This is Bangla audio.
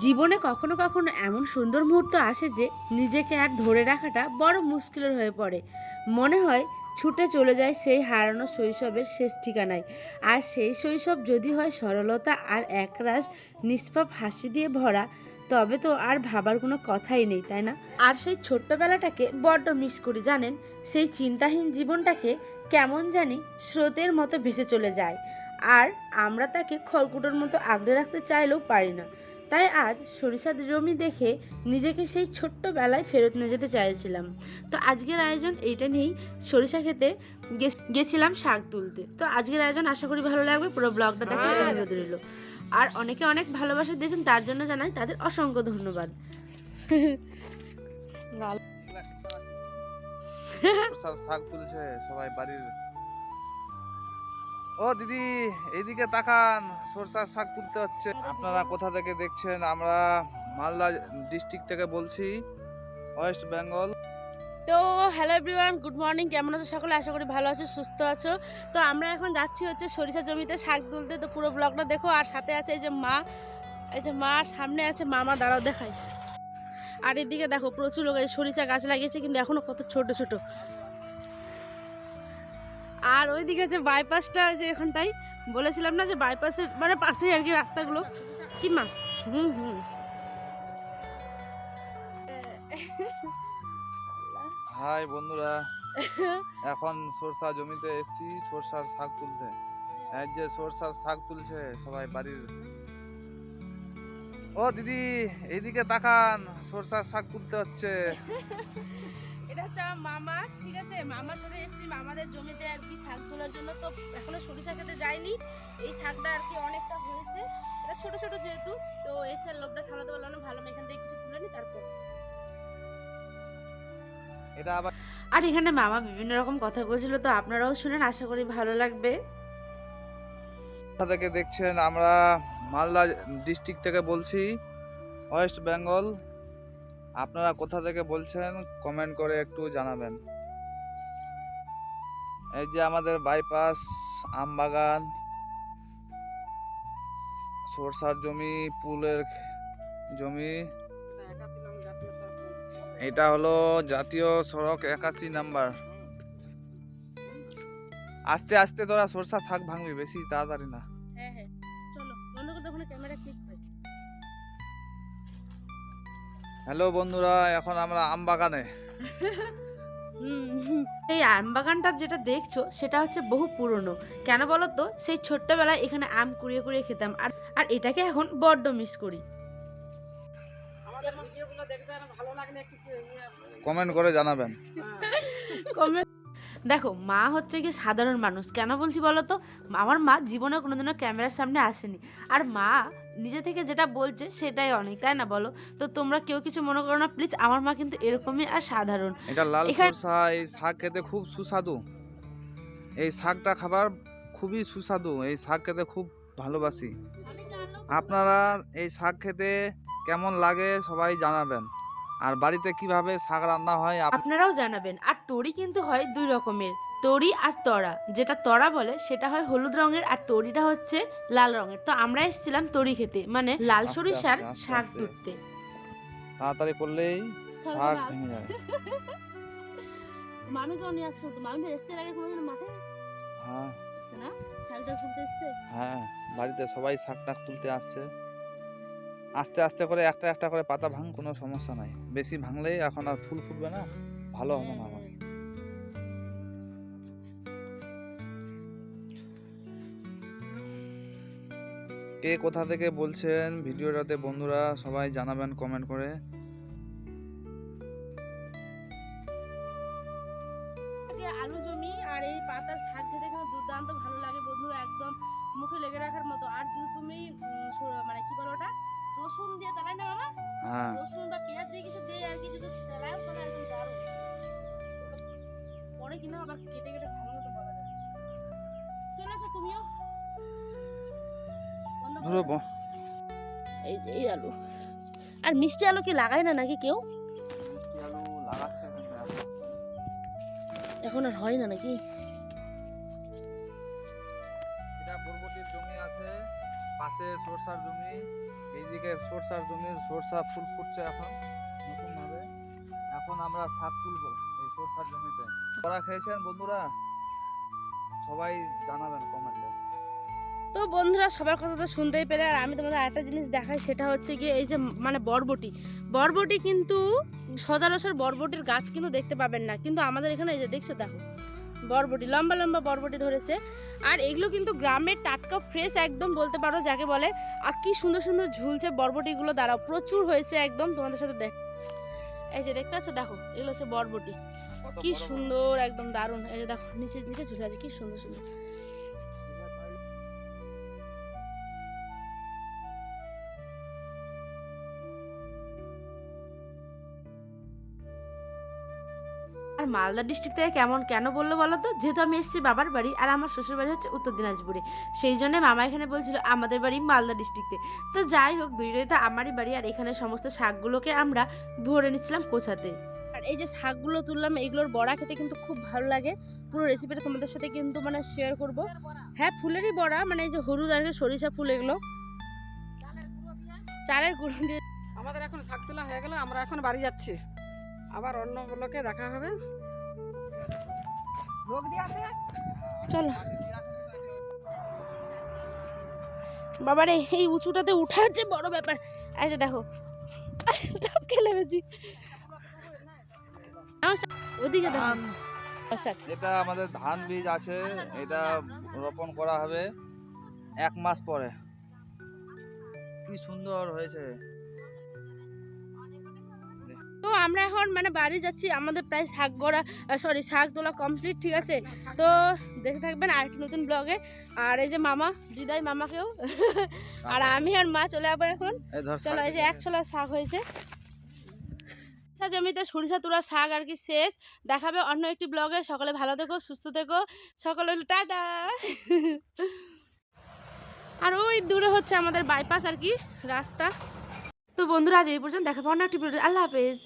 জীবনে কখনো কখনো এমন সুন্দর মুহূর্ত আসে যে নিজেকে আর ধরে রাখাটা বড় মুশকিলের হয়ে পড়ে। মনে হয় ছুটে চলে যায় সেই হারানো শৈশবের শেষ ঠিকানায়। আর সেই শৈশব যদি হয় সরলতা আর একরাশ নিষ্পাপ হাসি দিয়ে ভরা, তবে তো আর ভাবার কোনো কথাই নেই, তাই না? আর সেই ছোট্টবেলাটাকে বড্ড মিস করি, জানেন। সেই চিন্তাহীন জীবনটাকে কেমন জানি স্রোতের মতো ভেসে চলে যায়, আর আমরা তাকে খড়কুটোর মতো আগলে রাখতে চাইলেও পারি না। তাই আজ সরিষার জমি দেখে নিজেকে সেই ছোট্টবেলায় ফেরত নিয়ে যেতে চাইছিলাম। তো আজকের আয়োজন এইটা নিয়েই, সরিষা খেতে গেছিলাম শাক তুলতে। তো আজকের আয়োজন আশা করি ভালো লাগবে, পুরো ব্লগটা দেখে অনুরোধ রইল। আর অনেকে অনেক ভালোবাসা দিয়েছেন, তার জন্য জানাই তাদের অসংখ্য ধন্যবাদ। শাক তুলছে সবাই বাড়ির। ও দিদি, এইদিকে তাকান, সরষার শাক তুলতে হচ্ছে। আপনারা কোথা থেকে দেখছেন? আমরা মালদা ডিস্ট্রিক্ট থেকে বলছি, ওয়েস্ট বেঙ্গল। তো হ্যালো এভরিওয়ান, গুড মর্নিং। কেমন আছো সকলে? আশা করি ভালো আছো, সুস্থ আছো। তো আমরা এখন যাচ্ছি হচ্ছে সরিষা জমিতে শাক তুলতে। তো পুরো ব্লগটা দেখো। আর সাথে আছে এই যে মা, এই যে মা, আর সামনে আছে মামা। দাঁড়াও দেখাই। আর এদিকে দেখো প্রচুর লোক এই সরিষা গাছ লাগিয়েছে, কিন্তু এখনো কত ছোট ছোট। আর ওইদিকে যে বাইপাসটা, যে এখানটাই বলেছিলাম না যে বাইপাসের মানে পাশেই আর কি রাস্তাগুলো। কি মা? হুম হুম। হাই বন্ধুরা, এখন সরষা জমিতে এসেছি সরষার শাক তুলতে। এই যে সরষার শাক তুলছে সবাই বাড়ির। ও দিদি, এইদিকে তাকান, সরষার শাক তুলতে হচ্ছে। এটা হচ্ছে আমার মামা, ঠিক আছে। মামার সাথে এসেছি মামাদের জমিতে আর কি শাক তোলার জন্য। তো এখনো সরিষা খেতে যাইনি। এই শাকটা আর কি অনেকটা হয়েছে, এটা ছোট ছোট যেহেতু। তো এসে লোকটা সামলাতে পারলাম না, ভালো এখান থেকে কিছু তুলে নি তারপর। এটা আবার আর এখানে মামা বিভিন্ন রকম কথা বলছিল, তো আপনারাও শুনেন, আশা করি ভালো লাগবে। কোথা থেকে দেখছেন? আমরা মালদা ডিস্ট্রিক্ট থেকে বলছি, ওয়েস্ট বেঙ্গল। আপনারা কোথা থেকে বলছেন কমেন্ট করে একটু জানাবেন। এই যে আমাদের বাইপাস, আমবাগান, সরষার জমি, পুলের জমি। এটা হলো জাতীয় সড়ক 81 নাম্বার। আস্তে আস্তে তোরা সরষা থাক ভাঙবি, বেশি তাড়াতাড়ি না। হ্যাঁ হ্যাঁ, চলো বন্ধ করে ওখানে ক্যামেরা ক্লিক করে। হ্যালো বন্ধুরা, এখন আমরা আমবাগানে। এই আম বাগানটা যেটা দেখছো সেটা হচ্ছে বহু পুরনো। কেন বলো তো? সেই ছোট্টবেলায় এখানে আম কুড়িয়ে কুড়িয়ে খেতাম, আর আর এটাকে এখন বড্ড মিস করি। কমেন্ট করে জানাবেন। দেখো, মা হচ্ছে কি সাধারণ মানুষ। কেন বলছি বলো তো? আমার মা জীবনে কোনোদিনও ক্যামেরার সামনে আসেনি, আর মা নিজে থেকে যেটা বলছে সেটাই অনেক, তাই না বলো? তো তোমরা কেউ কিছু মনে করো না প্লিজ, আমার মা কিন্তু এরকমই আর সাধারণ। এটা লাল এখানে সরষা, এই শাক খেতে খুব সুস্বাদু। এই শাকটা খাবার খুবই সুস্বাদু, এই শাক খেতে খুব ভালোবাসি। আপনারা এই শাক খেতে কেমন লাগে সবাই জানাবেন, আর বাড়িতে কিভাবে শাক রান্না হয় আপনারাও জানাবেন। আর তরি কিন্তু হয় দুই রকমের, তরি আর তরা। যেটা তরা বলে সেটা হয় হলুদ রঙের, আর তরিটা হচ্ছে লাল রঙের। তো আমরা এসেছিলাম তরি খেতে, মানে লাল আস্তে সরিষার আস্তে আস্তে শাক আস্তে। তুলতে। তাড়াতাড়ি পড়লেই শাক ভেঙে যায়। মামিকেও নিয়ে আসতে হতো। মামি এসছে আগে কোনোদিন মাঠে হ্যাঁ এসছে না, শাকটা তুলতে এসছে। হ্যাঁ, বাড়িতে সবাই শাক টাক তুলতে আসছে। আস্তে আস্তে করে একটা একটা করে পাতা ভাঙ, কোনো সমস্যা নাই। বেশি ভাঙলেই এখন আর ফুল ফুটবে না, ভালো হবে না আমার। কে কোথা থেকে বলছেন ভিডিওটাতে বন্ধুরা সবাই জানাবেন কমেন্ট করে। আলু জমি আর এই পাতার শাক খেতে কিন্তু দুর্দান্ত ভালো লাগে বন্ধুরা, একদম মুখে লেগে রাখার মতো। আর যদি তুমি মানে কি বলো ওটা, রসুন দিয়ে তেলাই না মামা, হ্যাঁ, রসুন বা পেঁয়াজ দিয়ে কিছু দিয়ে আর কি যদি তেলাও, তাহলে একদম দারুণ। পরে কিনা আবার কেটে কেটে ভালো মতো বলা যায়। চলে এসো তুমিও। বন্ধ করো। ধরো এই যে এই আলু। আর মিষ্টি আলু কি লাগায় না নাকি কেউ? মিষ্টি আলু লাগাচ্ছে কিন্তু এখন আর হয় না নাকি? এটা বরবটির জমি আছে, পাশে সরষার জমি, এইদিকে সরষার জমি, সরষা ফুল ফুটছে এখন নতুন ভাবে। এখন আমরা শাক তুলবো এই সরষার জমিতে। করা খেয়েছেন বন্ধুরা? সবাই জানাবেন কমেন্টে। তো বন্ধুরা সবার কথা তো শুনতেই পেলে, আর আমি তোমাদের আরেকটা জিনিস দেখাই, সেটা হচ্ছে গিয়ে এই যে মানে বরবটি। বরবটি কিন্তু সচরাচর বরবটির গাছ কিন্তু দেখতে পাবেন না, কিন্তু আমাদের এখানে এই যে দেখছো, দেখো বরবটি, লম্বা লম্বা বরবটি ধরেছে। আর এগুলো কিন্তু গ্রামের টাটকা ফ্রেশ একদম বলতে পারো যাকে বলে। আর কি সুন্দর সুন্দর ঝুলছে বরবটিগুলো, দাঁড়াও প্রচুর হয়েছে একদম তোমাদের সাথে দেখ। এই যে দেখতে পাচ্ছ, দেখো এগুলো হচ্ছে বরবটি, কত কি বড় বড়। সুন্দর একদম দারুণ। এই যে দেখো নিচে নিচে ঝুলে আছে, কি সুন্দর সুন্দর। আর মালদা ডিস্ট্রিক্ট থেকে কেন বললো বলো তো? যেহেতু আমি এসেছি বাবার বাড়ি, আর আমার শ্বশুর বাড়ি হচ্ছে উত্তর দিনাজপুরে, সেই জন্য মামা এখানে বলছিল আমাদের বাড়ি মালদা ডিস্ট্রিক্টে। তো যাই হোক, দুইটাই তো আমারই বাড়ি। আর এখানে সমস্ত শাকগুলোকে আমরা ভরে নিচ্ছিলাম কোচাতে। আর এই যে শাকগুলো তুললাম, এইগুলোর বড়া খেতে কিন্তু খুব ভালো লাগে। পুরো রেসিপিটা তোমাদের সাথে কিন্তু মানে শেয়ার করব। হ্যাঁ, ফুলেরই বড়া, মানে এই যে হলুদ আর সরিষা ফুল, এগুলো চালের গুঁড়ো দিয়ে। আমাদের এখন শাক তোলা হয়ে গেল, আমরা এখন বাড়ি যাচ্ছি, আবার অন্য ব্লকে দেখা হবে। লোক দিয়ে আসে। চলো বাবারে, এই উঁচুটাতে উঠা হচ্ছে বড় ব্যাপার। এই যে দেখো টপকে লেগেছি। ওদিকে দেখো। এটা আমাদের ধান বীজ আছে, এটা রোপণ করা হবে 1 মাস পরে। কি সুন্দর হয়েছে। তো আমরা এখন মানে বাড়ি যাচ্ছি, আমাদের প্রায় শাক তোলা কমপ্লিট, ঠিক আছে? তো দেখে থাকবেন আর কি নতুন ব্লগে। আর এই যে মামা, বিদায় মামাকেও। আর আমি আর মা চলে যাবো এখন। এই ধর চলো, এই যে 1 ছোলা শাক হয়েছে। জমিতে সরিষা তুলা শাক আর কি শেষ। দেখাবে অন্য একটি ব্লগে। সকলে ভালো থেকো, সুস্থ থেকো, সকলে টাটা। আর ওই দূরে হচ্ছে আমাদের বাইপাস আর কি রাস্তা। তো বন্ধুরা আজ এই পর্যন্ত, দেখাবো অন্য একটি ব্লগে। আল্লাহ হাফেজ।